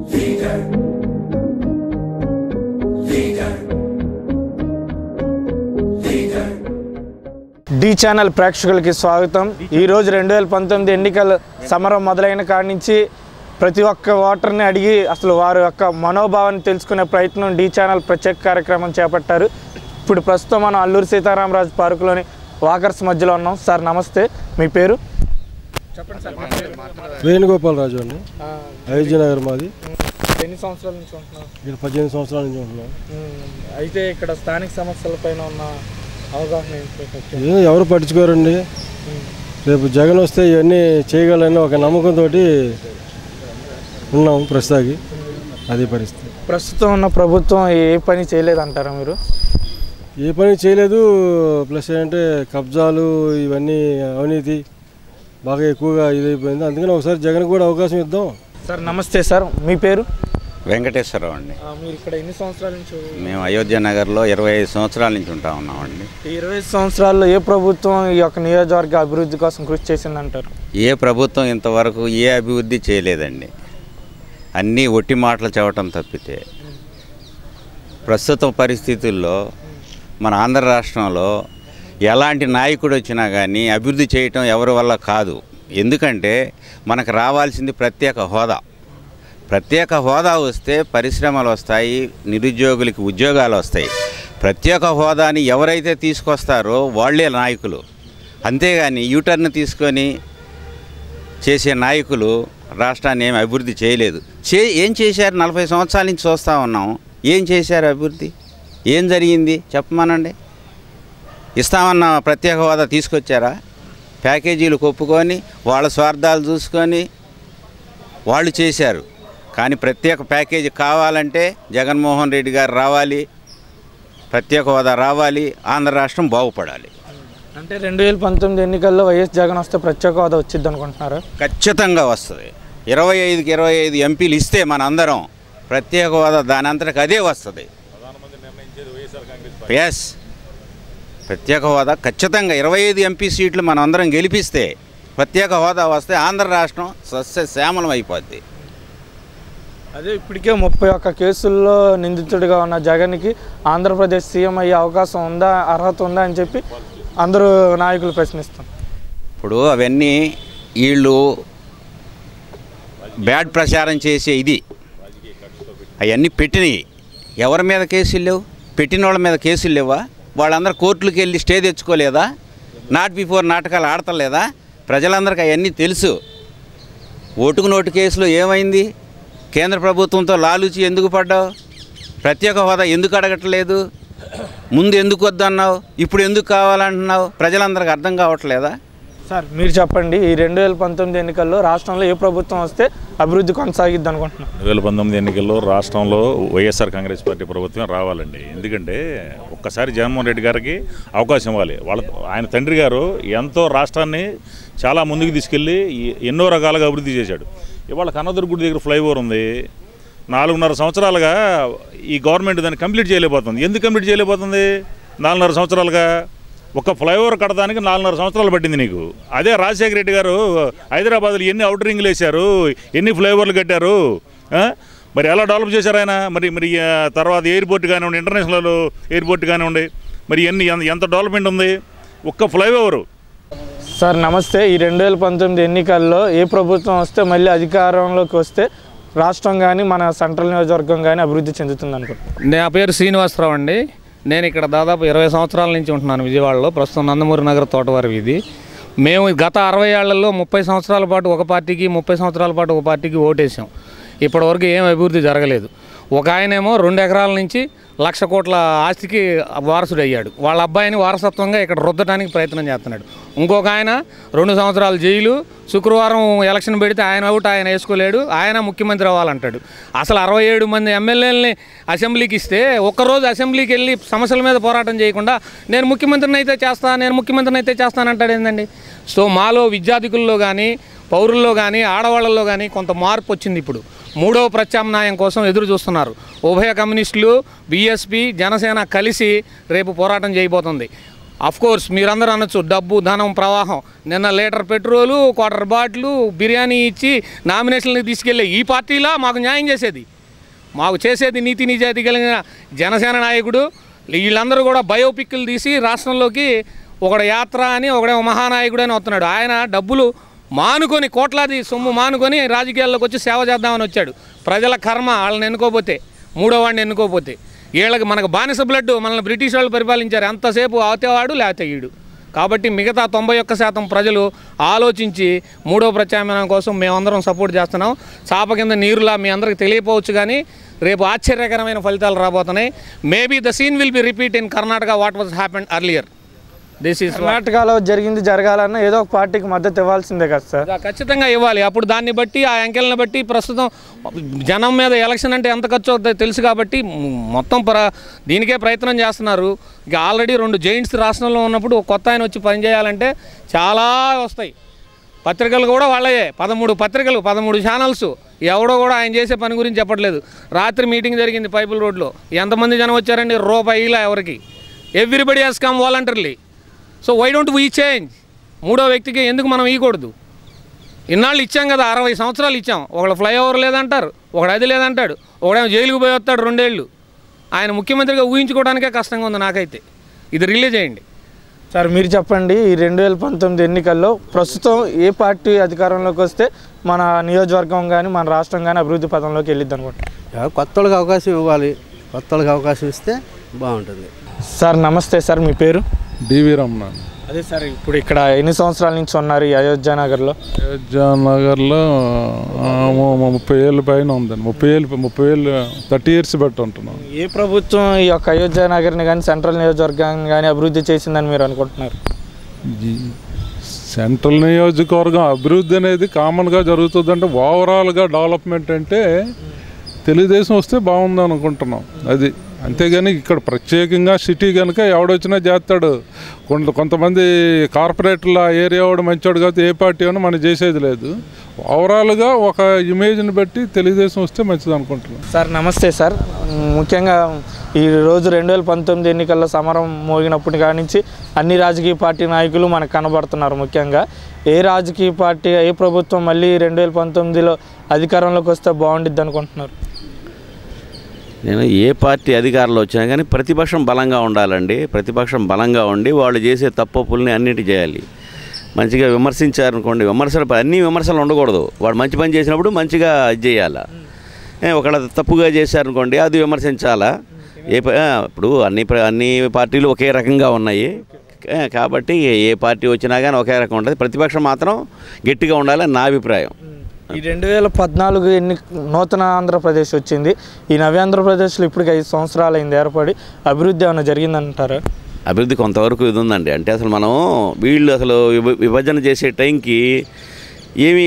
D channel ప్రేక్షకులకి స్వాగతం. ఈరోజు 2019 ఎన్నికల సమరం మొదలైన కాడి నుంచి ప్రతి ఒక్క ఓటర్ని అడిగి అసలు వారి యొక్క మనోభావాన్ని తెలుసుకునే ప్రయత్నం డి ఛానల్ ప్రత్యేక కార్యక్రమం చేపట్టారు. ఇప్పుడు ప్రస్తుతం మనం అల్లూరి సీతారామరాజు పార్కులోని వాకర్స్ మధ్యలో ఉన్నాం. సార్ నమస్తే, మీ పేరు చెప్పండి సార్. వేణుగోపాలరాజు అండి, అయోధ్యనగర్ మాది. ఎన్ని సంవత్సరాల నుంచి ఉంటున్నాం? ఇక్కడ 18 సంవత్సరాల నుంచి ఉంటున్నాం. అయితే ఇక్కడ స్థానిక సమస్యలపైన ఉన్న అవగాహన ఎవరు పట్టించుకోరండి. రేపు జగన్ వస్తే ఇవన్నీ చేయగలని ఒక నమ్మకంతో ఉన్నాం ప్రస్తుతానికి. అదే పరిస్థితి. ప్రస్తుతం ఉన్న ప్రభుత్వం ఏ పని చేయలేదంటారా మీరు? ఏ పని చేయలేదు. ప్లస్ ఏంటంటే కబ్జాలు ఇవన్నీ అవినీతి బాగా ఎక్కువగా ఇదైపోయింది. అందుకని ఒకసారి జగన్ కూడా అవకాశం ఇద్దాం. సార్ నమస్తే సార్, మీ పేరు? వెంకటేశ్వరరావు అండి. మీరు ఇక్కడ ఎన్ని సంవత్సరాల నుంచి? మేము అయోధ్యనగర్లో 25 సంవత్సరాల నుంచి ఉంటా ఉన్నామండి. ఈ 25 సంవత్సరాల్లో ఏ ప్రభుత్వం ఈ యొక్క నియోజకవర్గ అభివృద్ధి కోసం కృషి చేసిందంటారు? ఏ ప్రభుత్వం ఇంతవరకు ఏ అభివృద్ధి చేయలేదండి. అన్నీ ఒట్టి మాటలు చెప్పటం తప్పితే ప్రస్తుత పరిస్థితుల్లో మన ఆంధ్ర రాష్ట్రంలో ఎలాంటి నాయకుడు వచ్చినా కానీ అభివృద్ధి చేయటం ఎవరి వల్ల కాదు. ఎందుకంటే మనకు రావాల్సింది ప్రత్యేక హోదా. ప్రత్యేక హోదా వస్తే పరిశ్రమలు వస్తాయి, నిరుద్యోగులకి ఉద్యోగాలు వస్తాయి. ప్రత్యేక హోదాని ఎవరైతే తీసుకొస్తారో వాళ్ళే నాయకులు. అంతేగాని యూటర్న్ తీసుకొని చేసే నాయకులు రాష్ట్రాన్ని ఏం అభివృద్ధి చేయలేదు. ఏం చేశారు? 40 సంవత్సరాల నుంచి చూస్తూ ఉన్నాం. ఏం చేశారు అభివృద్ధి? ఏం జరిగింది చెప్పమనండి. ఇస్తామన్న ప్రత్యేక హోదా తీసుకొచ్చారా? ప్యాకేజీలు కొప్పుకొని వాళ్ళ స్వార్థాలు చూసుకొని వాళ్ళు చేశారు. కానీ ప్రత్యేక ప్యాకేజీ కావాలంటే జగన్మోహన్ రెడ్డి గారు రావాలి, ప్రత్యేక హోదా రావాలి, ఆంధ్ర రాష్ట్రం బాగుపడాలి. అంటే 2019 ఎన్నికల్లో వైఎస్ జగన్ వస్తే ప్రత్యేక హోదా వచ్చింది అనుకుంటున్నారా? ఖచ్చితంగా వస్తుంది. 25కి 25 ఎంపీలు ఇస్తే మన అందరం ప్రత్యేక హోదా దాని అంతటికి అదే వస్తుంది. ఎస్, ప్రత్యేక హోదా ఖచ్చితంగా 25 ఎంపీ సీట్లు మనం అందరం గెలిపిస్తే ప్రత్యేక హోదా వస్తే ఆంధ్ర రాష్ట్రం సస్యశ్యామలం అయిపోద్ది. అదే ఇప్పటికే 31 కేసుల్లో నిందితుడిగా ఉన్న జగన్కి ఆంధ్రప్రదేశ్ సీఎం అయ్యే అవకాశం ఉందా, అర్హత ఉందా అని చెప్పి అందరూ నాయకులు ప్రశ్నిస్తాం. ఇప్పుడు అవన్నీ వీళ్ళు బ్యాడ్ ప్రచారం చేసే ఇది అవన్నీ పెట్టినవి. ఎవరి మీద కేసులు లేవు? పెట్టిన వాళ్ళ మీద కేసులు లేవా? వాళ్ళందరూ కోర్టులకు వెళ్ళి స్టే తెచ్చుకోలేదా? నాట్ బిఫోర్ నాటకాలు ఆడతలేదా? ప్రజలందరికీ అవన్నీ తెలుసు. ఓటుకు నోటు కేసులో ఏమైంది? కేంద్ర ప్రభుత్వంతో లాలూచి ఎందుకు పడ్డావు? ప్రత్యేక హోదా ఎందుకు అడగట్లేదు? ముందు ఎందుకు వద్దన్నావు? ఇప్పుడు ఎందుకు కావాలంటున్నావు? ప్రజలందరికీ అర్థం కావట్లేదా? సార్ మీరు చెప్పండి, ఈ 2019 ఎన్నికల్లో రాష్ట్రంలో ఏ ప్రభుత్వం వస్తే అభివృద్ధి కొనసాగిద్ది అనుకుంటున్నాను? 2019 ఎన్నికల్లో రాష్ట్రంలో వైఎస్ఆర్ కాంగ్రెస్ పార్టీ ప్రభుత్వం రావాలండి. ఎందుకంటే ఒక్కసారి జగన్మోహన్ రెడ్డి గారికి అవకాశం ఇవ్వాలి. ఆయన తండ్రి గారు ఎంతో రాష్ట్రాన్ని చాలా ముందుకు తీసుకెళ్ళి ఎన్నో రకాలుగా అభివృద్ధి చేశాడు. ఇవాళ కన్నదుర్గుడి దగ్గర ఫ్లైఓవర్ ఉంది. 4.5 సంవత్సరాలుగా ఈ గవర్నమెంట్ దాన్ని కంప్లీట్ చేయలేకపోతుంది. ఎందుకు కంప్లీట్ చేయలేకపోతుంది? 4.5 సంవత్సరాలుగా ఒక ఫ్లైఓవర్ కట్టడానికి 4.5 సంవత్సరాలు పట్టింది నీకు. అదే రాజశేఖర రెడ్డి గారు హైదరాబాద్లో ఎన్ని అవుటర్ రింగ్లు వేశారు, ఎన్ని ఫ్లైఓవర్లు కట్టారు, మరి ఎలా డెవలప్ చేశారు ఆయన. మరి తర్వాత ఎయిర్పోర్ట్ కానివ్వండి, ఇంటర్నేషనల్ ఎయిర్పోర్ట్ కానివ్వండి, మరి ఎంత డెవలప్మెంట్ ఉంది ఒక్క ఫ్లైఓవరు. సార్ నమస్తే, ఈ 2019 ఎన్నికల్లో ఏ ప్రభుత్వం వస్తే మళ్ళీ అధికారంలోకి వస్తే రాష్ట్రం కానీ మన సెంట్రల్ నియోజకవర్గం కానీ అభివృద్ధి చెందుతుంది అనుకుంటున్నాను? నా పేరు శ్రీనివాసరావు అండి. నేను ఇక్కడ దాదాపు 20 సంవత్సరాల నుంచి ఉంటున్నాను విజయవాడలో. ప్రస్తుతం నందమూరి నగర్ తోటవారి వీధి. మేము గత 60 ఏళ్లలో 30 సంవత్సరాల పాటు ఒక పార్టీకి, 30 సంవత్సరాల పాటు ఒక పార్టీకి ఓటేసాం. ఇప్పటివరకు ఏం అభివృద్ధి జరగలేదు. ఒక ఆయనేమో 2 ఎకరాల నుంచి 1,00,000 కోట్ల ఆస్తికి వారసుడు అయ్యాడు. వాళ్ళ అబ్బాయిని వారసత్వంగా ఇక్కడ రుద్దడానికి ప్రయత్నం చేస్తున్నాడు. ఇంకొక ఆయన 2 సంవత్సరాలు జైలు. శుక్రవారం ఎలక్షన్ పెడితే ఆయన అవుట్, ఆయన వేసుకోలేడు, ఆయన ముఖ్యమంత్రి అవ్వాలంటాడు. అసలు 67 మంది ఎమ్మెల్యేలని అసెంబ్లీకి ఇస్తే ఒక్కరోజు అసెంబ్లీకి వెళ్ళి సమస్యల మీద పోరాటం చేయకుండా నేను ముఖ్యమంత్రిని అయితే చేస్తానంటాడు ఏందండి. సో మాలో విద్యార్థికుల్లో కానీ, పౌరుల్లో కానీ, ఆడవాళ్ళల్లో కానీ కొంత మార్పు వచ్చింది. ఇప్పుడు 3వ ప్రత్యామ్నాయం కోసం ఎదురు చూస్తున్నారు. ఉభయ కమ్యూనిస్టులు, బీఎస్పీ, జనసేన కలిసి రేపు పోరాటం చేయబోతుంది. కోర్స్ మీరందరూ అనొచ్చు డబ్బు ధనం ప్రవాహం. నిన్న litre petrol, quarter bottle biryani ఇచ్చి నామినేషన్లకు తీసుకెళ్ళే ఈ పార్టీలా మాకు న్యాయం చేసేది? మాకు చేసేది నీతి నిజాయితీ కలిగిన జనసేన నాయకుడు. వీళ్ళందరూ కూడా బయోపిక్లు తీసి రాష్ట్రంలోకి ఒకడు యాత్ర అని ఒకడేమో మహానాయకుడు అని వస్తున్నాడు. ఆయన డబ్బులు మానుకొని, కోట్లాది సొమ్ము మానుకొని రాజకీయాల్లోకి వచ్చి సేవ చేద్దామని వచ్చాడు. ప్రజల కర్మ వాళ్ళని ఎన్నుకోపోతే, మూడో వాడిని ఎన్నుకోపోతే. వీళ్ళకి మనకు బానిస బ్లడ్, మనల్ని బ్రిటిష్ వాళ్ళు పరిపాలించారు. ఎంతసేపు అవుతేవాడు లేకపోతే ఈడు. కాబట్టి మిగతా 91% ప్రజలు ఆలోచించి మూడో ప్రత్యామ్నాయం కోసం మేమందరం సపోర్ట్ చేస్తున్నాం. చాప కింద నీరులా మీ అందరికి తెలియపోవచ్చు, కానీ రేపు ఆశ్చర్యకరమైన ఫలితాలు రాబోతున్నాయి. Maybe the scene will be repeat in Karnataka what was happened earlier. కర్ణాటకలో జరిగింది జరగాలన్నా ఏదో ఒక పార్టీకి మద్దతు ఇవ్వాల్సిందే కదా సార్? ఖచ్చితంగా ఇవ్వాలి. అప్పుడు దాన్ని బట్టి, ఆ అంకెలను బట్టి, ప్రస్తుతం జనం మీద ఎలక్షన్ అంటే ఎంత ఖర్చు అవుతుందో తెలుసు కాబట్టి మొత్తం దీనికే ప్రయత్నం చేస్తున్నారు. ఇక ఆల్రెడీ 2 జైంట్స్ రాష్ట్రంలో ఉన్నప్పుడు కొత్త ఆయన వచ్చి పనిచేయాలంటే చాలా వస్తాయి. పత్రికలు కూడా వాళ్ళే 13 పత్రికలు, 13 ఛానల్స్. ఎవడో కూడా ఆయన చేసే పని గురించి చెప్పట్లేదు. రాత్రి మీటింగ్ జరిగింది పైపుల్ రోడ్లో. ఎంతమంది జనం వచ్చారండి? రూపాయిలా ఎవరికి? Everybody has come voluntarily. So why don't we change? మూడో వ్యక్తికి ఎందుకు మనం ఇవ్వకూడదు? ఇన్నాళ్ళు ఇచ్చాం కదా, 60 సంవత్సరాలు ఇచ్చాం. ఒకళ్ళు ఫ్లైఓవర్ లేదంటారు, ఒకడు అది లేదంటాడు, ఒకడేమో జైలుకు పోయి వస్తాడు 2 ఏళ్ళు. ఆయన ముఖ్యమంత్రిగా ఊహించుకోవడానికే కష్టంగా ఉంది నాకైతే. ఇది రిలీజ్ చేయండి సార్. మీరు చెప్పండి, ఈ 2019 ఎన్నికల్లో ప్రస్తుతం ఏ పార్టీ అధికారంలోకి వస్తే మన నియోజకవర్గం కానీ మన రాష్ట్రం కానీ అభివృద్ధి పథంలోకి వెళ్ళిద్ది అనుకుంటున్నాను? కొత్త వాళ్ళకి అవకాశం ఇవ్వాలి. కొత్త వాళ్ళకి అవకాశం ఇస్తే బాగుంటుంది. సార్ నమస్తే సార్, మీ పేరు? డివి రమణ. అదే సార్, ఇప్పుడు ఇక్కడ ఎన్ని సంవత్సరాల నుంచి ఉన్నారు ఈ అయోధ్య నగర్లో? అయోధ్య నగర్లో 30 ఏళ్ళ పైన ఉందండి. 30 ఏళ్ళు 30 ఇయర్స్ బట్టి ఉంటున్నాం. ఏ ప్రభుత్వం ఈ యొక్క అయోధ్య నగర్ని కానీ సెంట్రల్ నియోజకవర్గాన్ని కానీ అభివృద్ధి చేసిందని మీరు అనుకుంటున్నారు? సెంట్రల్ నియోజకవర్గం అభివృద్ధి అనేది కామన్గా జరుగుతుందంటే, ఓవరాల్గా డెవలప్మెంట్ అంటే తెలుగుదేశం వస్తే బాగుంది అనుకుంటున్నాం. అది అంతేగాని ఇక్కడ ప్రత్యేకంగా సిటీ కనుక ఎవడొచ్చినా చేస్తాడు. కొంతమంది కార్పొరేటర్ల ఏరియా వాడు మంచివాడు కాదు, ఏ పార్టీ అయినా మనం చేసేది లేదు. ఓవరాల్గా ఒక ఇమేజ్ని బట్టి తెలుగుదేశం వస్తే మంచిది అనుకుంటున్నాం. సార్ నమస్తే సార్, ముఖ్యంగా ఈరోజు 2019 ఎన్నికల్లో సమరం మోగినప్పటి కాడి నుంచి అన్ని రాజకీయ పార్టీ నాయకులు మనకు కనబడుతున్నారు. ముఖ్యంగా ఏ రాజకీయ పార్టీ, ఏ ప్రభుత్వం మళ్ళీ 2019లో అధికారంలోకి వస్తే బాగుండిద్ది అనుకుంటున్నారు? నేను ఏ పార్టీ అధికారంలో వచ్చినా కానీ ప్రతిపక్షం బలంగా ఉండాలండి. ప్రతిపక్షం బలంగా ఉండి వాళ్ళు చేసే తప్పుల్ని అన్నిటి చేయాలి. మంచిగా విమర్శించారనుకోండి, అన్ని విమర్శలు ఉండకూడదు. వాడు మంచి పని చేసినప్పుడు మంచిగా ఇది చేయాలా. ఒకళ్ళ తప్పుగా చేశారనుకోండి, అది విమర్శించాలా. ఇప్పుడు అన్ని పార్టీలు ఒకే రకంగా ఉన్నాయి కాబట్టి ఏ పార్టీ వచ్చినా కానీ ఒకే రకం ఉంటుంది. ప్రతిపక్షం మాత్రం గట్టిగా ఉండాలని నా అభిప్రాయం. ఈ 2014 నూతన ఆంధ్రప్రదేశ్ వచ్చింది. ఈ నవ్య ఆంధ్రప్రదేశ్లో ఇప్పటికి 5 సంవత్సరాలు అయింది ఏర్పడి. అభివృద్ధి ఏమైనా జరిగిందంటారా? అభివృద్ధి కొంతవరకు ఇది ఉందండి. అంటే అసలు మనం వీళ్ళు అసలు విభజన చేసే టైంకి ఏమీ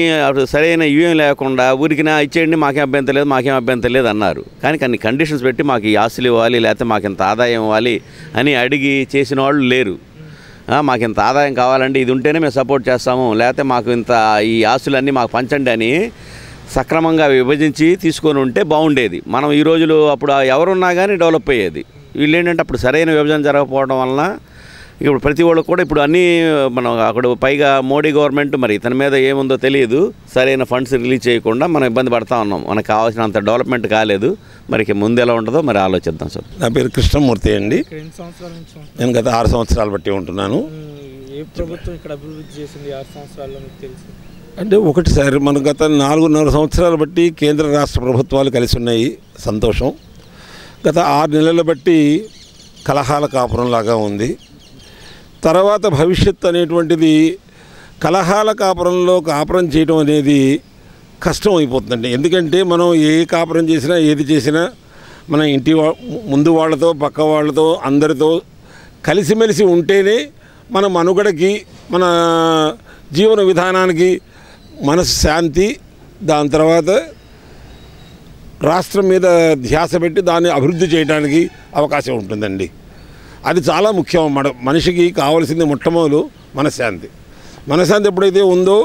సరైన ఇవేం లేకుండా ఊరికి ఇచ్చేయండి, మాకేం అభ్యంతరం లేదు అన్నారు. కానీ కొన్ని కండిషన్స్ పెట్టి మాకు ఈ ఆస్తులు ఇవ్వాలి, లేకపోతే మాకు ఇంత ఆదాయం ఇవ్వాలి అని అడిగి చేసిన వాళ్ళు లేరు. మాకు ఇంత ఆదాయం కావాలండి, ఇది ఉంటేనే మేము సపోర్ట్ చేస్తాము, లేకపోతే మాకు ఇంత ఈ ఆస్తులన్నీ మాకు పంచండి అని సక్రమంగా విభజించి తీసుకొని ఉంటే బాగుండేది. మనం ఈ రోజులు అప్పుడు ఎవరున్నా కానీ డెవలప్ అయ్యేది. వీళ్ళు ఏంటంటే అప్పుడు సరైన విభజన జరగకపోవడం వలన ఇప్పుడు ప్రతి వాళ్ళకు కూడా ఇప్పుడు అన్నీ మనం అక్కడ పైగా మోడీ గవర్నమెంట్ మరి ఇతని మీద ఏముందో తెలియదు, సరైన ఫండ్స్ రిలీజ్ చేయకుండా మనం ఇబ్బంది పడతా ఉన్నాం. మనకు కావాల్సినంత డెవలప్మెంట్ కాలేదు. మరి ముందు ఎలా ఉంటుందో మరి ఆలోచిద్దాం సార్. నా పేరు కృష్ణమూర్తి అండి. నేను గత 6 సంవత్సరాలు బట్టి ఉంటున్నాను. ఏ ప్రభుత్వం ఇక్కడ అభివృద్ధి చేసింది 6 సంవత్సరాల్లో మీకు తెలుసు? అంటే ఒకటిసారి మన గత 4.5 సంవత్సరాలు బట్టి కేంద్ర రాష్ట్ర ప్రభుత్వాలు కలిసి ఉన్నాయి, సంతోషం. గత 6 నెలల బట్టి కలహాల కాపురంలాగా ఉంది. తర్వాత భవిష్యత్తు అనేటువంటిది కలహాల కాపురంలో కాపురం చేయడం అనేది కష్టం అయిపోతుందండి. ఎందుకంటే మనం ఏ కాపురం చేసినా ఏది చేసినా మన ఇంటి ముందు వాళ్ళతో పక్క వాళ్ళతో అందరితో కలిసిమెలిసి ఉంటేనే మన మనుగడకి మన జీవన విధానానికి మనసు శాంతి, దాని తర్వాత రాష్ట్రం మీద ధ్యాస పెట్టి దాన్ని అభివృద్ధి చేయడానికి అవకాశం ఉంటుందండి. అది చాలా ముఖ్యం. మనిషికి కావాల్సింది మొట్టమొదలు మనశ్శాంతి. మనశ్శాంతి ఎప్పుడైతే ఉందో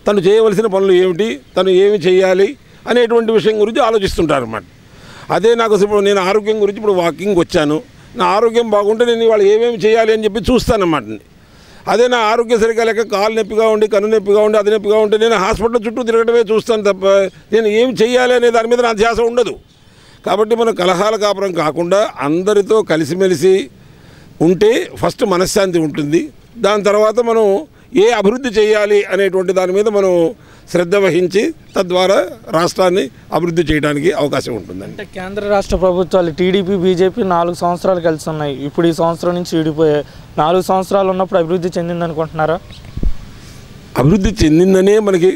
తను చేయవలసిన పనులు ఏమిటి, తను ఏమి చేయాలి అనేటువంటి విషయం గురించి ఆలోచిస్తుంటారు అన్నమాట. అదే నాకు ఇప్పుడు నేను ఆరోగ్యం గురించి ఇప్పుడు వాకింగ్ వచ్చాను, నా ఆరోగ్యం బాగుంటే నేను ఇవాళ ఏమేమి చేయాలి అని చెప్పి చూస్తానన్నమాట. అదే నా ఆరోగ్యం సరిగా లేక కాలు నొప్పిగా ఉండి, కన్ను నొప్పిగా ఉండి, అది నొప్పిగా ఉంటే నేను హాస్పిటల్ చుట్టూ తిరగడమే చూస్తాను తప్ప నేను ఏం చేయాలి అనే దాని మీద నా ధ్యాస ఉండదు. కాబట్టి మనం కలహాల కాపురం కాకుండా అందరితో కలిసిమెలిసి ఉంటే ఫస్ట్ మనశ్శాంతి ఉంటుంది. దాని తర్వాత మనం ఏ అభివృద్ధి చేయాలి అనేటువంటి దాని మీద మనం శ్రద్ధ వహించి తద్వారా రాష్ట్రాన్ని అభివృద్ధి చేయడానికి అవకాశం ఉంటుందండి. అంటే కేంద్ర రాష్ట్ర ప్రభుత్వాలు టీడీపీ, బీజేపీ 4 సంవత్సరాలు కలిసి ఉన్నాయి. ఇప్పుడు ఈ సంవత్సరం నుంచి విడిపోయాయి. 4 సంవత్సరాలు ఉన్నప్పుడు అభివృద్ధి చెందిందనుకుంటున్నారా? అభివృద్ధి చెందిందనే మనకి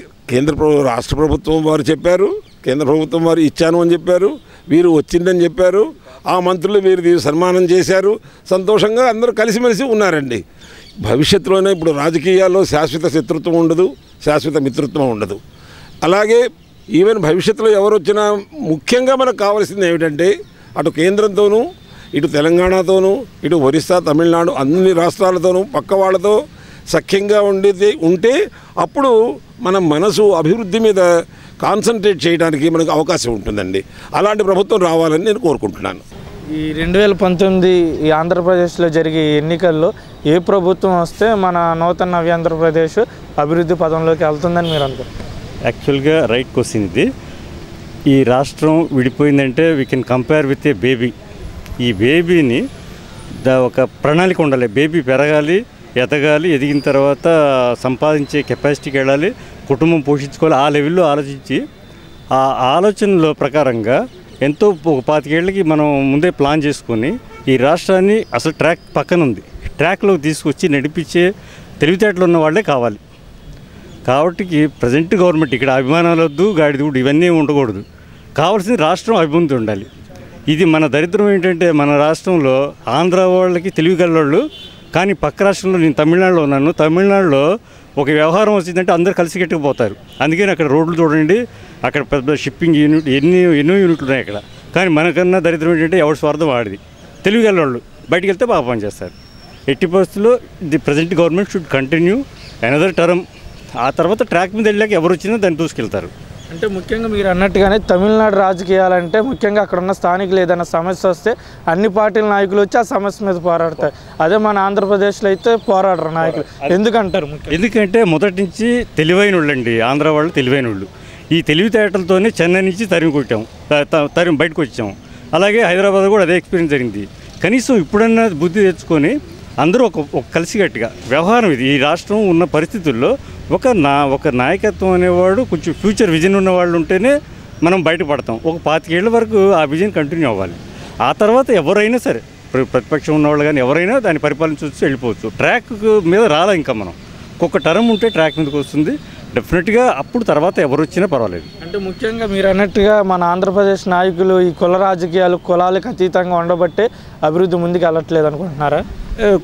రాష్ట్ర ప్రభుత్వం వారు చెప్పారు, కేంద్ర ప్రభుత్వం వారు ఇచ్చాను అని చెప్పారు, వీరు వచ్చిందని చెప్పారు, ఆ మంత్రులు వీరు సన్మానం చేశారు, సంతోషంగా అందరూ కలిసిమెలిసి ఉన్నారండి. భవిష్యత్తులోనే ఇప్పుడు రాజకీయాల్లో శాశ్వత శత్రుత్వం ఉండదు, శాశ్వత మిత్రత్వం ఉండదు. అలాగే ఈవెన్ భవిష్యత్తులో ఎవరు వచ్చినా ముఖ్యంగా మనకు కావాల్సింది ఏమిటంటే అటు కేంద్రంతోనూ, ఇటు తెలంగాణతోనూ, ఇటు ఒరిస్సా, తమిళనాడు అన్ని రాష్ట్రాలతోనూ పక్క వాళ్ళతో సఖ్యంగా ఉంటే అప్పుడు మన మనసు అభివృద్ధి మీద కాన్సన్ట్రేట్ చేయడానికి మనకు అవకాశం ఉంటుందండి. అలాంటి ప్రభుత్వం రావాలని నేను కోరుకుంటున్నాను. ఈ 2019 ఈ ఆంధ్రప్రదేశ్లో జరిగే ఎన్నికల్లో ఏ ప్రభుత్వం వస్తే మన నూతన నవ్య ఆంధ్రప్రదేశ్ అభివృద్ధి పదంలోకి వెళ్తుందని మీరు అనుకుంటారు? యాక్చువల్గా రైట్ క్వశ్చన్ ఇది. ఈ రాష్ట్రం విడిపోయిందంటే we can compare with a baby. ఈ బేబీని ఒక ప్రణాళిక ఉండాలి. బేబీ పెరగాలి, ఎదగాలి, ఎదిగిన తర్వాత సంపాదించే కెపాసిటీకి వెళ్ళాలి, కుటుంబం పోషించుకోవాలి. ఆ లెవెల్లో ఆలోచించి ఆ ఆలోచనలో ప్రకారంగా ఎంతో ఒక 25 ఏళ్ళకి మనం ముందే ప్లాన్ చేసుకొని ఈ రాష్ట్రాన్ని అసలు ట్రాక్ పక్కన ఉంది, ట్రాక్లోకి తీసుకొచ్చి నడిపించే తెలివితేటలు ఉన్న వాళ్ళే కావాలి. కాబట్టి ప్రజెంట్ గవర్నమెంట్ ఇక్కడ అభిమానాలు వద్దు, గాడిదూడు ఇవన్నీ ఉండకూడదు. కావాల్సింది రాష్ట్రం అభివృద్ధి ఉండాలి. ఇది మన దరిద్రం ఏంటంటే మన రాష్ట్రంలో ఆంధ్ర వాళ్ళకి తెలివిగలవాళ్ళు, కానీ పక్క రాష్ట్రంలో నేను తమిళనాడులో ఉన్నాను. తమిళనాడులో ఒక వ్యవహారం వచ్చిందంటే అందరు కలిసి కట్టుకుపోతారు. అందుకని అక్కడ రోడ్లు చూడండి, అక్కడ పెద్ద షిప్పింగ్ యూనిట్ ఎన్నో యూనిట్లు ఉన్నాయి అక్కడ. కానీ మనకన్నా దరిద్రం ఏంటంటే ఎవరి స్వార్థం వాడిది. తెలివిగలవాళ్ళు బయటికి వెళ్తే బాగా పనిచేస్తారు. ఎట్టి పరిస్థితుల్లో the present government should continue another term. ఆ తర్వాత ట్రాక్ మీద వెళ్ళాక ఎవరు వచ్చినా దాన్ని దూసుకెళ్తారు. అంటే ముఖ్యంగా మీరు అన్నట్టుగానే తమిళనాడు రాజకీయాలంటే ముఖ్యంగా అక్కడ ఉన్న స్థానికులు ఏదైనా సమస్య వస్తే అన్ని పార్టీల నాయకులు వచ్చి ఆ సమస్య మీద పోరాడతారు. అదే మన ఆంధ్రప్రదేశ్లో అయితే పోరాడరు నాయకులు. ఎందుకంటారు? ఎందుకంటే మొదటి నుంచి తెలివైన వాళ్ళండి ఆంధ్ర వాళ్ళు, తెలివైన వాళ్ళు. ఈ తెలివితేటలతోనే చెన్నై నుంచి తరిమి కొట్టాం, బయటకు వచ్చాం. అలాగే హైదరాబాద్ కూడా అదే ఎక్స్పీరియన్స్ జరిగింది. కనీసం ఇప్పుడన్నా బుద్ధి తెచ్చుకొని అందరూ ఒక కలిసికట్టుగా వ్యవహారం ఇది. ఈ రాష్ట్రం ఉన్న పరిస్థితుల్లో ఒక నాయకత్వం అనేవాడు కొంచెం ఫ్యూచర్ విజన్ ఉన్న వాళ్ళు ఉంటేనే మనం బయటపడతాం. ఒక 25 ఏళ్ళ వరకు ఆ విజన్ కంటిన్యూ అవ్వాలి. ఆ తర్వాత ఎవరైనా సరే, ప్రతిపక్షం ఉన్నవాళ్ళు కానీ ఎవరైనా దాన్ని పరిపాలించవచ్చు, వెళ్ళిపోవచ్చు. ట్రాక్ మీద రాలా ఇంకా మనం. ఒక్కొక్క టర్మ్ ఉంటే ట్రాక్ మీదకి వస్తుంది డెఫినెట్గా. అప్పుడు తర్వాత ఎవరు వచ్చినా పర్వాలేదు. అంటే ముఖ్యంగా మీరు అన్నట్టుగా మన ఆంధ్రప్రదేశ్ నాయకులు ఈ కుల రాజకీయాలు, కులాలకు అతీతంగా ఉండబట్టే అభివృద్ధి ముందుకు వెళ్ళట్లేదు అనుకుంటున్నారా?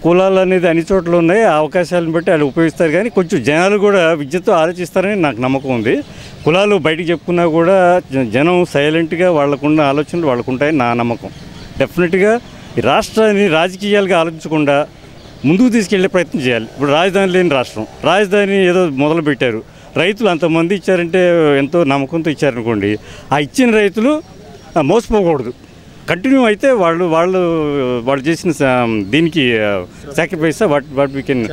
కులాలు అనేది అన్ని చోట్ల ఉన్నాయి, ఆ అవకాశాలను బట్టి వాళ్ళు ఉపయోగిస్తారు. కానీ కొంచెం జనాలు కూడా విద్యతో ఆలోచిస్తారని నాకు నమ్మకం ఉంది. కులాలు బయటికి చెప్పుకున్నా కూడా జనం సైలెంట్గా వాళ్ళకున్న ఆలోచనలు వాళ్ళకుంటాయని నా నమ్మకం. డెఫినెట్గా ఈ రాష్ట్రాన్ని రాజకీయాలుగా ఆలోచించకుండా ముందుకు తీసుకెళ్లే ప్రయత్నం చేయాలి. ఇప్పుడు రాజధాని లేని రాష్ట్రం, రాజధాని ఏదో మొదలు పెట్టారు, రైతులు అంతమంది ఇచ్చారంటే ఎంతో నమ్మకంతో ఇచ్చారనుకోండి. ఆ ఇచ్చిన రైతులు మోసపోకూడదు. కంటిన్యూ అయితే వాళ్ళు చేసిన దీనికి సాక్రిఫైస్ వాట్ వీ కెన్.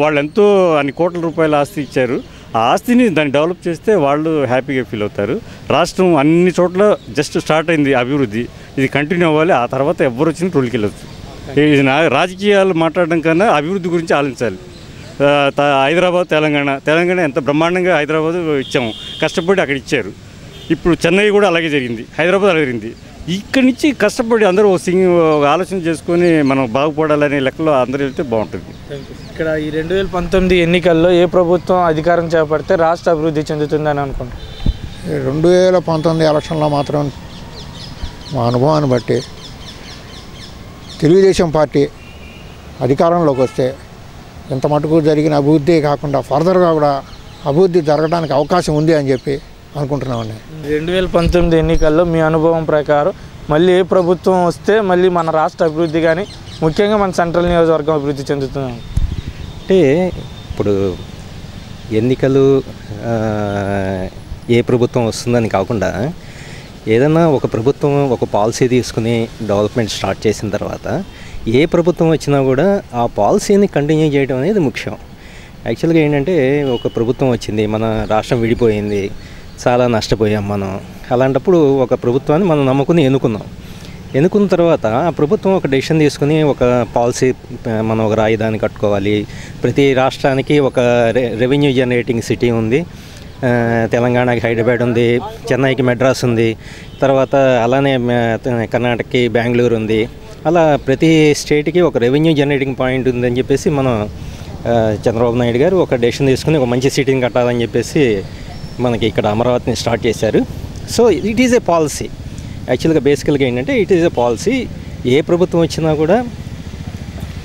వాళ్ళు ఎంతో అన్ని కోట్ల రూపాయల ఆస్తి ఇచ్చారు. ఆ ఆస్తిని దాన్ని డెవలప్ చేస్తే వాళ్ళు హ్యాపీగా ఫీల్ అవుతారు. రాష్ట్రం అన్ని చోట్ల జస్ట్ స్టార్ట్ అయింది అభివృద్ధి, ఇది కంటిన్యూ అవ్వాలి. ఆ తర్వాత ఎవరు వచ్చినా టోల్కి వెళ్ళొచ్చు. ఇది రాజకీయాలు మాట్లాడడం కన్నా అభివృద్ధి గురించి ఆలోచించాలి. హైదరాబాద్, తెలంగాణ ఎంత బ్రహ్మాండంగా హైదరాబాద్ ఇచ్చాము, కష్టపడి అక్కడ ఇచ్చారు. ఇప్పుడు చెన్నై కూడా అలాగే జరిగింది, హైదరాబాద్ అలాగే జరిగింది. ఇక్కడి నుంచి కష్టపడి అందరూ ఆలోచన చేసుకొని మనం బాగుపడాలనే లెక్కలో అందరూ వెళ్తే బాగుంటుంది. ఇక్కడ ఈ 2019 ఎన్నికల్లో ఏ ప్రభుత్వం అధికారం చేపడితే రాష్ట్ర అభివృద్ధి చెందుతుందని అనుకుంటున్నాను? 2019 ఎలక్షన్లో మాత్రం మా అనుభవాన్ని బట్టి తెలుగుదేశం పార్టీ అధికారంలోకి వస్తే ఇంత మటుకు జరిగిన అభివృద్ధి కాకుండా ఫర్దర్గా కూడా అభివృద్ధి జరగడానికి అవకాశం ఉంది అని చెప్పి అనుకుంటున్నామండి. 2019 ఎన్నికల్లో మీ అనుభవం ప్రకారం మళ్ళీ ఏ ప్రభుత్వం వస్తే మళ్ళీ మన రాష్ట్ర అభివృద్ధి కానీ ముఖ్యంగా మన సెంట్రల్ నియోజకవర్గం అభివృద్ధి చెందుతున్నాం? అంటే ఇప్పుడు ఎన్నికలు ఏ ప్రభుత్వం వస్తుందని కాకుండా ఏదైనా ఒక ప్రభుత్వం ఒక పాలసీ తీసుకుని డెవలప్మెంట్ స్టార్ట్ చేసిన తర్వాత ఏ ప్రభుత్వం వచ్చినా కూడా ఆ పాలసీని కంటిన్యూ చేయడం అనేది ముఖ్యం. యాక్చువల్గా ఏంటంటే ఒక ప్రభుత్వం వచ్చింది, మన రాష్ట్రం విడిపోయింది, చాలా నష్టపోయాం మనం. అలాంటప్పుడు ఒక ప్రభుత్వాన్ని మనం నమ్ముకుని ఎన్నుకున్న తర్వాత ఆ ప్రభుత్వం ఒక డెసిషన్ తీసుకుని ఒక పాలసీ, మనం ఒక రాజధాని కట్టుకోవాలి, ప్రతి రాష్ట్రానికి ఒక రెవెన్యూ జనరేటింగ్ సిటీ ఉంది, తెలంగాణకి హైదరాబాద్ ఉంది, చెన్నైకి మెడ్రాస్ ఉంది, తర్వాత అలానే కర్ణాటకకి బెంగళూరు ఉంది. అలా ప్రతి స్టేట్కి ఒక రెవెన్యూ జనరేటింగ్ పాయింట్ ఉందని చెప్పేసి మనం చంద్రబాబు నాయుడు గారు ఒక డెసిషన్ తీసుకుని ఒక మంచి సిటీని కట్టాలని చెప్పేసి మనకి ఇక్కడ అమరావతిని స్టార్ట్ చేశారు. So it is a policy. యాక్చువల్గా బేసికల్గా ఏంటంటే ఇట్ ఈజ్ ఏ పాలసీ. ఏ ప్రభుత్వం వచ్చినా కూడా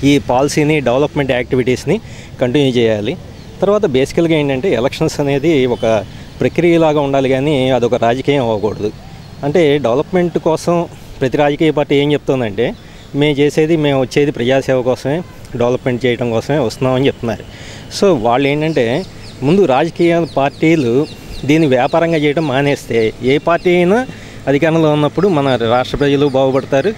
ఈ పాలసీని, డెవలప్మెంట్ యాక్టివిటీస్ని కంటిన్యూ చేయాలి. తర్వాత బేసికల్గా ఏంటంటే ఎలక్షన్స్ అనేది ఒక ప్రక్రియలాగా ఉండాలి, కానీ అదొక రాజకీయం అవ్వకూడదు. అంటే డెవలప్మెంట్ కోసం ప్రతి రాజకీయ పార్టీ ఏం చెప్తుందంటే మేము వచ్చేది ప్రజాసేవ కోసమే, డెవలప్మెంట్ చేయడం కోసమే వస్తున్నామని చెప్తున్నారు. సో వాళ్ళు ఏంటంటే ముందు రాజకీయ పార్టీలు దీన్ని వ్యాపారంగా చేయడం మానేస్తే ఏ పార్టీ అయినా అధికారంలో ఉన్నప్పుడు మన రాష్ట్ర ప్రజలు బాగుపడతారు,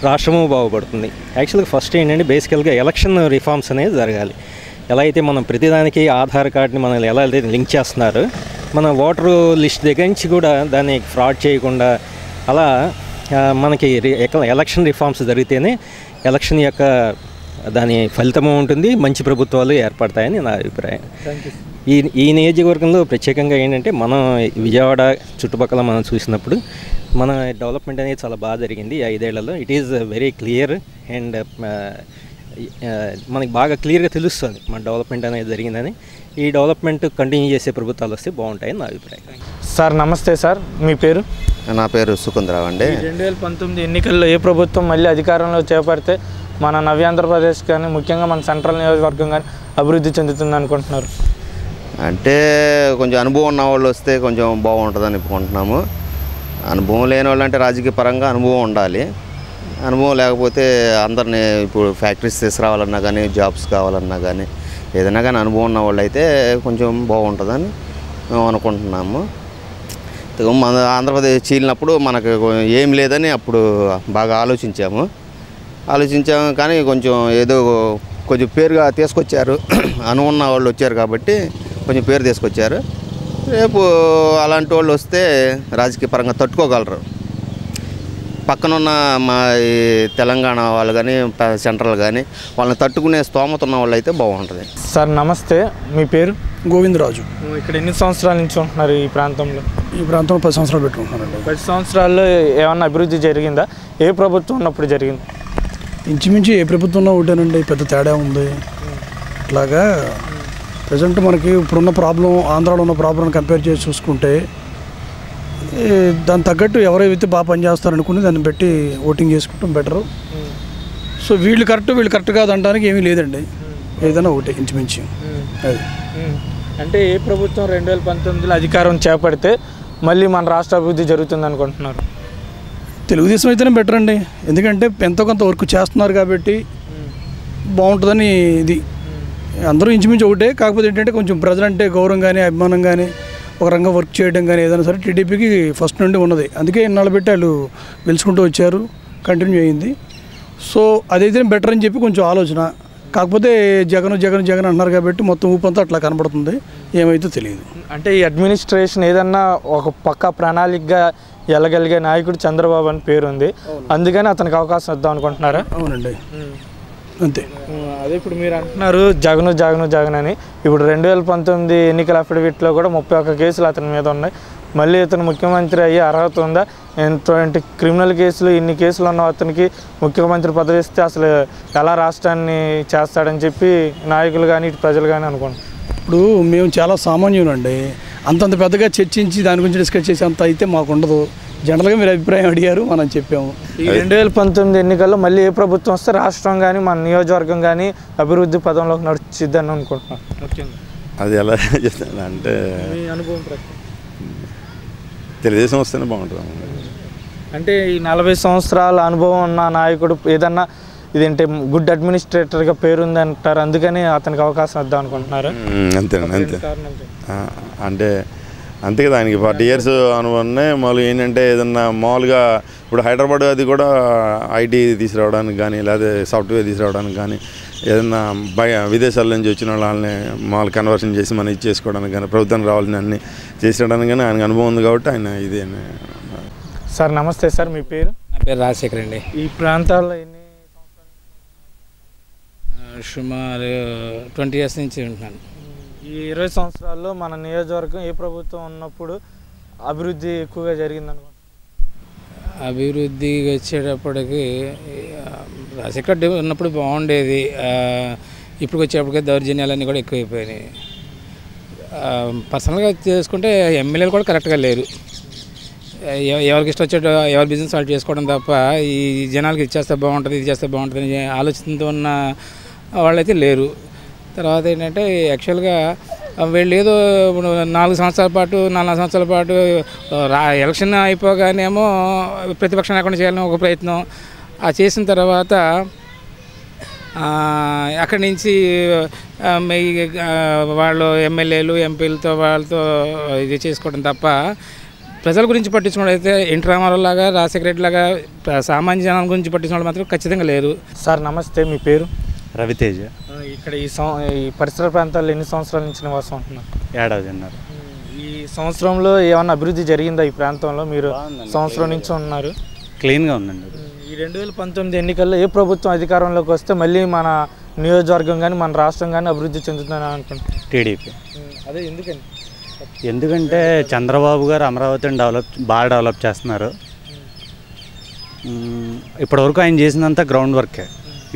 రాష్ట్రము బాగుపడుతుంది. యాక్చువల్గా ఫస్ట్ ఏంటంటే బేసికల్గా ఎలక్షన్ రిఫార్మ్స్ అనేది జరగాలి. ఎలా అయితే మనం ప్రతిదానికి ఆధార్ కార్డుని మనం ఎలా అయితే లింక్ చేస్తున్నారో, మన ఓటరు లిస్ట్ దగ్గర నుంచి కూడా దాన్ని ఫ్రాడ్ చేయకుండా అలా మనకి ఎలక్షన్ రిఫార్మ్స్ జరిగితేనే ఎలక్షన్ యొక్క దాని ఫలితము ఉంటుంది, మంచి ప్రభుత్వాలు ఏర్పడతాయని నా అభిప్రాయం. ఈ నియోజకవర్గంలో ప్రత్యేకంగా ఏంటంటే మనం విజయవాడ చుట్టుపక్కల మనం చూసినప్పుడు మన డెవలప్మెంట్ అనేది చాలా బాగా జరిగింది 5 ఏళ్లలో. It is very clear and మనకి బాగా క్లియర్గా తెలుస్తుంది మన డెవలప్మెంట్ అనేది జరిగిందని. ఈ డెవలప్మెంట్ కంటిన్యూ చేసే ప్రభుత్వాలు వస్తే బాగుంటాయని నా అభిప్రాయం. సార్ నమస్తే సార్, మీ పేరు? నా పేరు సుకుందరావు అండి. 2019 ఎన్నికల్లో ఏ ప్రభుత్వం మళ్ళీ అధికారంలో చేపడితే మన నవ్యాంధ్రప్రదేశ్ కానీ ముఖ్యంగా మన సెంట్రల్ నియోజకవర్గం కానీ అభివృద్ధి చెందుతుంది అనుకుంటున్నారు? అంటే కొంచెం అనుభవం ఉన్న వాళ్ళు వస్తే కొంచెం బాగుంటుందని అనుకుంటున్నాము. అనుభవం లేని వాళ్ళు అంటే రాజకీయ పరంగా అనుభవం ఉండాలి. అనుభవం లేకపోతే అందరినీ ఇప్పుడు ఫ్యాక్టరీస్ తీసుకురావాలన్నా కానీ, జాబ్స్ కావాలన్నా కానీ, ఏదైనా కానీ అనుభవం ఉన్న వాళ్ళు అయితే కొంచెం బాగుంటుందని మేము అనుకుంటున్నాము. మన ఆంధ్రప్రదేశ్ చీలినప్పుడు మనకు ఏం లేదని అప్పుడు బాగా ఆలోచించాము కానీ కొంచెం ఏదో కొంచెం పేరుగా తీసుకొచ్చారు. అనుభవం ఉన్న వాళ్ళు వచ్చారు కాబట్టి కొంచెం పేరు తీసుకొచ్చారు. రేపు అలాంటి వాళ్ళు వస్తే రాజకీయ పరంగా తట్టుకోగలరు. పక్కనున్న మా ఈ తెలంగాణ వాళ్ళు కానీ, సెంట్రల్ కానీ వాళ్ళని తట్టుకునే స్తోమత ఉన్న వాళ్ళు అయితే బాగుంటుంది. సార్ నమస్తే, మీ పేరు? గోవిందరాజు. ఇక్కడ ఎన్ని సంవత్సరాల నుంచి ఉంటున్నారు ఈ ప్రాంతంలో? ఈ ప్రాంతంలో 10 సంవత్సరాలు పెట్టుకుంటున్నారండి. 10 సంవత్సరాల్లో ఏమన్నా అభివృద్ధి జరిగిందా? ఏ ప్రభుత్వం ఉన్నప్పుడు జరిగింది? ఇంచుమించు ఏ ప్రభుత్వంలో ఒకటేనండి, పెద్ద తేడా ఉంది. ఇట్లాగా ప్రజెంట్ మనకి ఇప్పుడున్న ప్రాబ్లం, ఆంధ్రాలో ఉన్న ప్రాబ్లం కంపేర్ చేసి చూసుకుంటే దాని తగ్గట్టు ఎవరైతే బాగా పనిచేస్తారనుకుని దాన్ని బట్టి ఓటింగ్ చేసుకుంటాం బెటరు. సో వీళ్ళు కరెక్ట్ కాదు అనడానికి ఏమీ లేదండి, ఏదైనా ఒకటి ఇంచుమించు అది. అంటే ఏ ప్రభుత్వం 2019లో అధికారం చేపడితే మళ్ళీ మన రాష్ట్ర అభివృద్ధి జరుగుతుంది అనుకుంటున్నారు? తెలుగుదేశం అయితేనే బెటర్ అండి, ఎందుకంటే ఎంతో కొంత వర్క్ చేస్తున్నారు కాబట్టి బాగుంటుందని. ఇది అందరూ ఇంచుమించు ఒకటే, కాకపోతే ఏంటంటే కొంచెం ప్రజలంటే గౌరవం కానీ, అభిమానం కానీ, ఒక రంగం వర్క్ చేయడం కానీ ఏదైనా సరే టీడీపీకి ఫస్ట్ నుండి ఉన్నది. అందుకే ఇన్నాళ్ళు పెట్టి వాళ్ళు గెలుచుకుంటూ వచ్చారు, కంటిన్యూ అయ్యింది. సో అదైతే బెటర్ అని చెప్పి కొంచెం ఆలోచన. కాకపోతే జగన్ అంటున్నారు కాబట్టి మొత్తం ఊపంతా అట్లా కనబడుతుంది, ఏమైతే తెలియదు. అంటే ఈ అడ్మినిస్ట్రేషన్ ఏదన్నా ఒక పక్క ప్రణాళికగా వెళ్ళగలిగే నాయకుడు చంద్రబాబు అని పేరు ఉంది, అందుకని అతనికి అవకాశం ఇద్దాం అనుకుంటున్నారా? అవునండి, అంతే. అదే ఇప్పుడు మీరు అంటున్నారు జగన్ అని. ఇప్పుడు 2019 ఎన్నికల అఫిడవిట్లో కూడా 31 కేసులు అతని మీద ఉన్నాయి. మళ్ళీ ఇతను ముఖ్యమంత్రి అయ్యే అర్హత ఉందా? ఎంతోటి క్రిమినల్ కేసులు, ఇన్ని కేసులు ఉన్న అతనికి ముఖ్యమంత్రి పదవి ఇస్తే అసలు ఎలా రాష్ట్రాన్ని చేస్తాడని చెప్పి నాయకులు కానీ ఇటు ప్రజలు కానీ అనుకుంటున్నారు. ఇప్పుడు మేము చాలా సామాన్యులండి, అంతంత పెద్దగా చర్చించి దాని గురించి డిస్కస్ చేసి అంత అయితే మాకు ఉండదు. జనరల్గా మీరు అభిప్రాయం అడిగారు, మనం చెప్పాము. ఈ 2019 ఎన్నికల్లో మళ్ళీ ఏ ప్రభుత్వం వస్తే రాష్ట్రం కానీ మన నియోజకవర్గం కానీ అభివృద్ధి పదంలోకి నడుచిద్దని అనుకుంటున్నాను. ముఖ్యంగా అది ఎలా చేస్తాను అంటే మీ అనుభవం ప్రకారం తెలుగుదేశం వస్తేనే బాగుంటుంది. అంటే ఈ 40 సంవత్సరాల అనుభవం ఉన్న నాయకుడు ఏదన్నా ఇదేంటే గుడ్ అడ్మినిస్ట్రేటర్గా పేరుంది అంటారు, అందుకని అతనికి అవకాశం ఇద్దాం అనుకుంటున్నారు. అంతేనండి, అంతే. అంటే అంతే కదా, ఆయనకి 40 years అనుకున్నాయి. మామూలుగా ఏంటంటే ఏదన్నా మామూలుగా ఇప్పుడు హైదరాబాద్ అది కూడా ఐటీ తీసుకురావడానికి కానీ లేదా సాఫ్ట్వేర్ తీసుకురావడానికి కానీ ఏదన్నా విదేశాల నుంచి వచ్చిన వాళ్ళని మామూలు కన్వర్షన్ చేసి మనం ఇది చేసుకోవడానికి కానీ ప్రభుత్వానికి రావాల్సిన అన్ని చేసేయడానికి కానీ ఆయనకు అనుభవం ఉంది కాబట్టి ఆయన ఇదే. సార్ నమస్తే సార్, మీ పేరు? నా పేరు రాజశేఖర్ అండి. ఈ ప్రాంతాల్లో ఎన్ని సుమారు 20 years నుంచి ఉంటున్నాను. ఈ 20 సంవత్సరాల్లో మన నియోజకవర్గం ఏ ప్రభుత్వం ఉన్నప్పుడు అభివృద్ధి ఎక్కువగా జరిగిందనుకో? అభివృద్ధి వచ్చేటప్పటికి రాజశేఖర్ ఉన్నప్పుడు బాగుండేది. ఇప్పుడు వచ్చేటప్పటికి దౌర్జన్యాలన్నీ కూడా ఎక్కువైపోయినాయి. పర్సనల్గా చేసుకుంటే ఎమ్మెల్యేలు కూడా కరెక్ట్గా లేరు. ఎవరికి ఇష్టం వచ్చేట ఎవరి బిజినెస్ వాళ్ళు చేసుకోవడం తప్ప ఈ జనాలకి ఇది చేస్తే బాగుంటుంది ఇది చేస్తే బాగుంటుంది అని ఆలోచనతో ఉన్న వాళ్ళైతే లేరు. తర్వాత ఏంటంటే యాక్చువల్గా వీళ్ళు ఏదో 4 సంవత్సరాల పాటు 4 సంవత్సరాల పాటు ఎలక్షన్ అయిపోగానేమో ప్రతిపక్షం లేకుండా చేయాలని ఒక ప్రయత్నం చేసిన తర్వాత అక్కడి నుంచి వాళ్ళు ఎమ్మెల్యేలు ఎంపీలతో వాళ్ళతో ఇది చేసుకోవడం తప్ప ప్రజల గురించి పట్టించుకోవడం అయితే ఎన్టీ రామారావు లాగా రాజశేఖర రెడ్డి లాగా సామాన్య జనాల గురించి పట్టించుకోవడం మాత్రం ఖచ్చితంగా లేరు. సార్ నమస్తే, మీ పేరు? రవితేజ. ఇక్కడ ఈ పరిసర ప్రాంతాల్లో ఎన్ని సంవత్సరాల నుంచి నివాసం ఉంటున్నారు? 7.5. ఈ సంవత్సరంలో ఏమన్నా అభివృద్ధి జరిగిందా ఈ ప్రాంతంలో? మీరు సంవత్సరం నుంచి ఉన్నారు. క్లీన్గా ఉందండి. ఈ 2019 ఎన్నికల్లో ఏ ప్రభుత్వం అధికారంలోకి వస్తే మళ్ళీ మన నియోజకవర్గం కానీ మన రాష్ట్రం కానీ అభివృద్ధి చెందుతుందని అనుకుంటున్నాను? టీడీపీ. అదే ఎందుకని? ఎందుకంటే చంద్రబాబు గారు అమరావతిని బాగా డెవలప్ చేస్తున్నారు. ఇప్పటివరకు ఆయన చేసినంత గ్రౌండ్ వర్కే,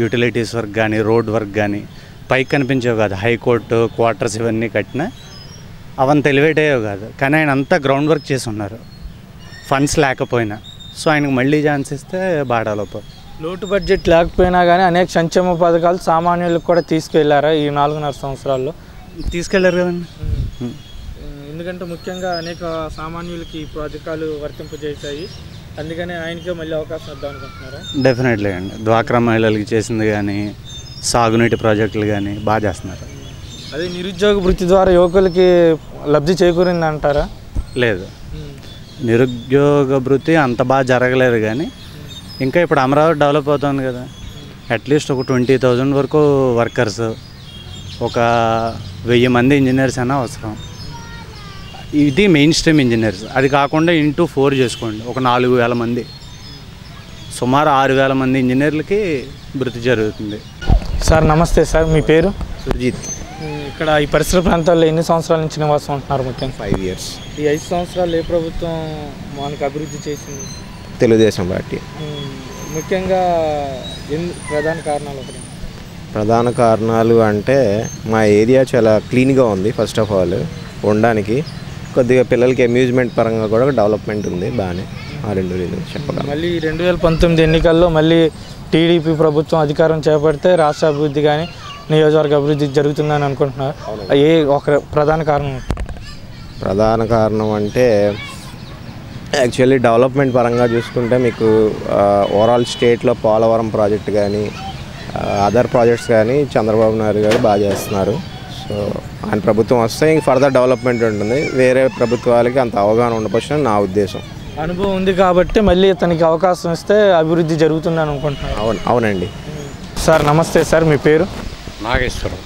యూటిలిటీస్ వర్క్ కానీ రోడ్ వర్క్ కానీ పైకి కనిపించేవి కాదు. హైకోర్టు క్వార్టర్స్ ఇవన్నీ కట్టినా అవంత ఎలివేట్ అయ్యేవి కాదు. కానీ ఆయన అంతా గ్రౌండ్ వర్క్ చేసి ఉన్నారు ఫండ్స్ లేకపోయినా. సో ఆయనకు మళ్ళీ ఛాన్స్ ఇస్తే బాగా డెవలప్ అవుతుంది. లోటు బడ్జెట్ లేకపోయినా కానీ అనేక సంక్షేమ పథకాలు సామాన్యులకు కూడా తీసుకెళ్లారా ఈ 4.5 సంవత్సరాల్లో? తీసుకెళ్లారు కదండి. ఎందుకంటే ముఖ్యంగా అనేక సామాన్యులకి ఈ పథకాలు వర్తింపజేశాయి, అందుకని ఆయనకే మళ్ళీ అవకాశం ఇద్దాం అనుకుంటున్నారా? డెఫినెట్లీ అండి. డ్వాక్రా మహిళలకి చేసింది కానీ సాగునీటి ప్రాజెక్టులు కానీ బాగా చేస్తున్నారు. అదే నిరుద్యోగ వృత్తి ద్వారా యువకులకి లబ్ధి చేకూరింది అంటారా? లేదు, నిరుద్యోగ వృత్తి అంత బాగా జరగలేదు. కానీ ఇంకా ఇప్పుడు అమరావతి డెవలప్ అవుతుంది కదా, అట్లీస్ట్ ఒక 20,000 వరకు వర్కర్స్, ఒక 1000 మంది ఇంజనీర్స్ అయినా అవసరం. ఇది మెయిన్ స్ట్రీమ్ ఇంజనీర్స్. అది కాకుండా ఇంటూ 4 చేసుకోండి, ఒక 4,000 మంది, సుమారు 6,000 మంది ఇంజనీర్లకి వృత్తి జరుగుతుంది. సార్ నమస్తే సార్, మీ పేరు? సుర్జిత్. ఇక్కడ ఈ పరిసర ప్రాంతాల్లో ఎన్ని సంవత్సరాల నుంచి నివాసం ఉంటున్నారు? ముఖ్యంగా 5 years. ఈ 5 సంవత్సరాలు ఏ ప్రభుత్వం మనకు అభివృద్ధి చేసింది? తెలుగుదేశం పార్టీ. ముఖ్యంగా ప్రధాన కారణాలు ఒకటి? ప్రధాన కారణాలు అంటే మా ఏరియా చాలా క్లీన్గా ఉంది. ఫస్ట్ ఆఫ్ ఆల్ ఉండడానికి, కొద్దిగా పిల్లలకి అమ్యూజ్మెంట్ పరంగా కూడా డెవలప్మెంట్ ఉంది బాగానే. ఆ 2 రీజన్స్ చెప్పగలను. మళ్ళీ 2019 ఎన్నికల్లో మళ్ళీ టీడీపీ ప్రభుత్వం అధికారం చేపడితే రాష్ట్ర అభివృద్ధి కానీ నియోజకవర్గ అభివృద్ధి జరుగుతుందని అనుకుంటున్నారు. ఏ ఒక ప్రధాన కారణం? ప్రధాన కారణం అంటే యాక్చువల్లీ డెవలప్మెంట్ పరంగా చూసుకుంటే మీకు ఓవరాల్ స్టేట్లో పోలవరం ప్రాజెక్ట్ కానీ అదర్ ప్రాజెక్ట్స్ కానీ చంద్రబాబు నాయుడు గారు బాగా చేస్తున్నారు. సో ఆయన ప్రభుత్వం వస్తే ఇంక ఫర్దర్ డెవలప్మెంట్ ఉంటుంది. వేరే ప్రభుత్వాలకి అంత అవగాహన ఉండకపోవచ్చు నా ఉద్దేశం. అనుభవం ఉంది కాబట్టి మళ్ళీ తనకి అవకాశం ఇస్తే అభివృద్ధి జరుగుతుందని అనుకుంటున్నాను. అవునండి. సార్ నమస్తే సార్, మీ పేరు? నాగేశ్వరం.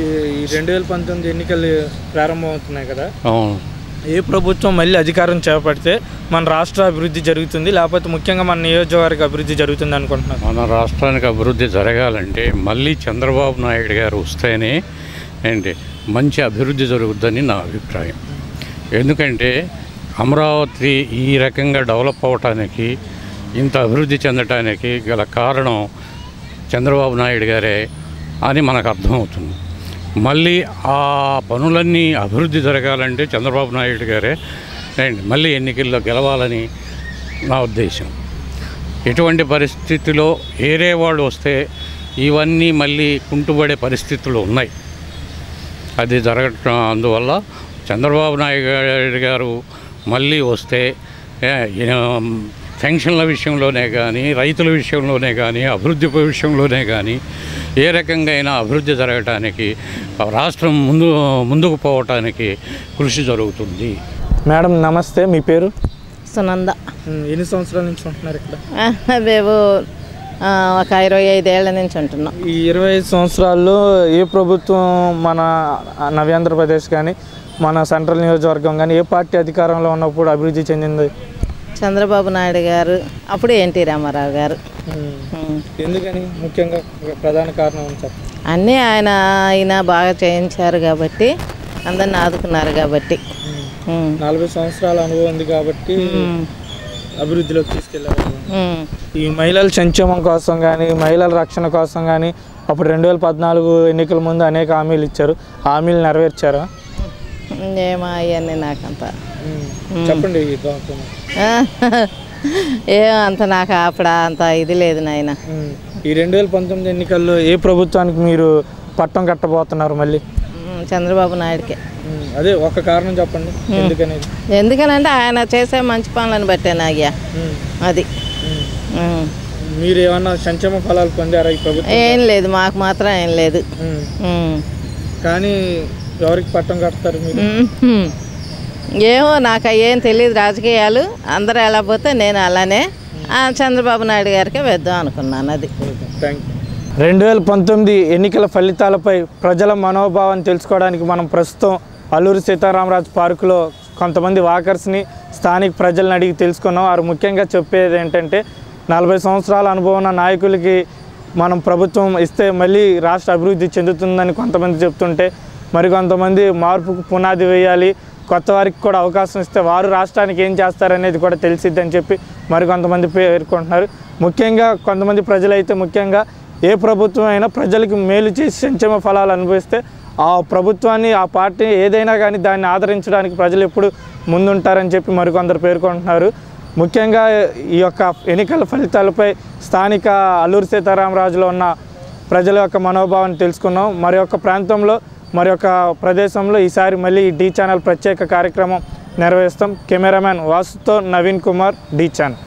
ఈ 2019 ఎన్నికలు ప్రారంభమవుతున్నాయి కదా, అవును. ఏ ప్రభుత్వం మళ్ళీ అధికారం చేపడితే మన రాష్ట్ర అభివృద్ధి జరుగుతుంది, లేకపోతే ముఖ్యంగా మన నియోజకవర్గ అభివృద్ధి జరుగుతుంది అనుకుంటున్నారు? మన రాష్ట్రానికి అభివృద్ధి జరగాలంటే మళ్ళీ చంద్రబాబు నాయుడు గారు వస్తేనే ఏంటి మంచి అభివృద్ధి జరుగుతుందని నా అభిప్రాయం. ఎందుకంటే అమరావతి ఈ రకంగా డెవలప్ అవ్వటానికి, ఇంత అభివృద్ధి చెందటానికి గల కారణం చంద్రబాబు నాయుడు గారే అని మనకు అర్థమవుతుంది. మళ్ళీ ఆ పనులన్నీ అభివృద్ధి జరగాలంటే చంద్రబాబు నాయుడు గారే మళ్ళీ ఎన్నికల్లో గెలవాలని నా ఉద్దేశం. ఎటువంటి పరిస్థితిలో వేరే వాళ్ళు వస్తే ఇవన్నీ మళ్ళీ కుంటుపడే పరిస్థితులు ఉన్నాయి. అది జరగటం అందువల్ల చంద్రబాబు నాయుడు గారు మళ్ళీ వస్తే పెన్షన్ల విషయంలోనే కానీ, రైతుల విషయంలోనే కానీ, అభివృద్ధి విషయంలోనే కానీ ఏ రకంగా అయినా అభివృద్ధి జరగటానికి, రాష్ట్రం ముందుకు పోవటానికి కృషి జరుగుతుంది. మేడం నమస్తే, మీ పేరు? సునంద. ఎన్ని సంవత్సరాల నుంచి ఉంటున్నారు ఇక్కడ? మేము ఒక 25 ఏళ్ల నుంచి ఉంటున్నాం. ఈ 25 సంవత్సరాల్లో ఏ ప్రభుత్వం మన నవ్యాంధ్రప్రదేశ్ కానీ మన సెంట్రల్ నియోజకవర్గం కానీ ఏ పార్టీ అధికారంలో ఉన్నప్పుడు అభివృద్ధి చెందింది? చంద్రబాబు నాయుడు గారు, అప్పుడు ఎన్టీ రామారావు గారు. ఎందుకని ముఖ్యంగా ప్రధాన కారణం చెప్పండి. అన్నీ ఆయన బాగా చేయించారు కాబట్టి, అందరిని ఆదుకున్నారు కాబట్టి. 40 సంవత్సరాల అనుభవం ఉంది కాబట్టి అభివృద్ధిలోకి తీసుకెళ్ళారు. ఈ మహిళల సంక్షేమం కోసం కానీ మహిళల రక్షణ కోసం కానీ అప్పుడు 2014 ఎన్నికల ముందు అనేక హామీలు ఇచ్చారు. హామీలు నెరవేర్చారా? ఏమో అవన్నీ నాకంత చెప్పండి. అంత నాకు అప్పుడు అంత ఇది లేదు నాయన. ఈ 2019 ఎన్నికల్లో ఏ ప్రభుత్వానికి మీరు పట్టం కట్టబోతున్నారు మళ్ళీ? చంద్రబాబు నాయుడుకే. అదే ఒక కారణం చెప్పండి ఎందుకనేది. ఎందుకనంటే ఆయన చేసే మంచి పనులను బట్టేనా అయ్యా. అది మీరు ఏమన్నా సంక్షేమ ఫలాలు పొందారా ఈ ప్రభుత్వం? ఏం లేదు, మాకు మాత్రం ఏం లేదు. కానీ ఎవరికి పట్టం కడతారు మీరు? ఏమో నాకు ఏం తెలియదు రాజకీయాలు. అందరూ ఎలా పోతే నేను అలానే చంద్రబాబు నాయుడు గారికే వేద్దాం అనుకున్నాను. అది. Thank you. 2019 ఎన్నికల ఫలితాలపై ప్రజల మనోభావాన్ని తెలుసుకోవడానికి మనం ప్రస్తుతం అల్లూరి సీతారామరాజు పార్కులో కొంతమంది వాకర్స్ని స్థానిక ప్రజలను అడిగి తెలుసుకున్నాం. వారు ముఖ్యంగా చెప్పేది ఏంటంటే 40 సంవత్సరాల అనుభవం ఉన్న నాయకులకి మనం ప్రభుత్వం ఇస్తే మళ్ళీ రాష్ట్ర అభివృద్ధి చెందుతుందని కొంతమంది చెప్తుంటే, మరికొంతమంది మార్పుకు పునాది వేయాలి, కొత్త వారికి కూడా అవకాశం ఇస్తే వారు రాష్ట్రానికి ఏం చేస్తారనేది కూడా తెలిసిద్దని చెప్పి మరికొంతమంది పేర్కొంటున్నారు. ముఖ్యంగా కొంతమంది ప్రజలైతే ముఖ్యంగా ఏ ప్రభుత్వం అయినా ప్రజలకు మేలు చేసి సంక్షేమ ఫలాలు అనుభవిస్తే ఆ ప్రభుత్వాన్ని ఆ పార్టీ ఏదైనా కానీ దాన్ని ఆదరించడానికి ప్రజలు ఎప్పుడు ముందుంటారని చెప్పి మరికొందరు పేర్కొంటున్నారు. ముఖ్యంగా ఈ యొక్క ఎన్నికల ఫలితాలపై స్థానిక అల్లూరి సీతారామరాజులో ఉన్న ప్రజల యొక్క మనోభావాన్ని తెలుసుకున్నాం. మరి యొక్క ప్రాంతంలో మరి యొక్క ప్రదేశంలో ఈసారి మళ్ళీ డి ఛానల్ ప్రత్యేక కార్యక్రమం నిర్వహిస్తాం. కెమెరామ్యాన్ వాసుతో నవీన్ కుమార్, డి ఛానల్.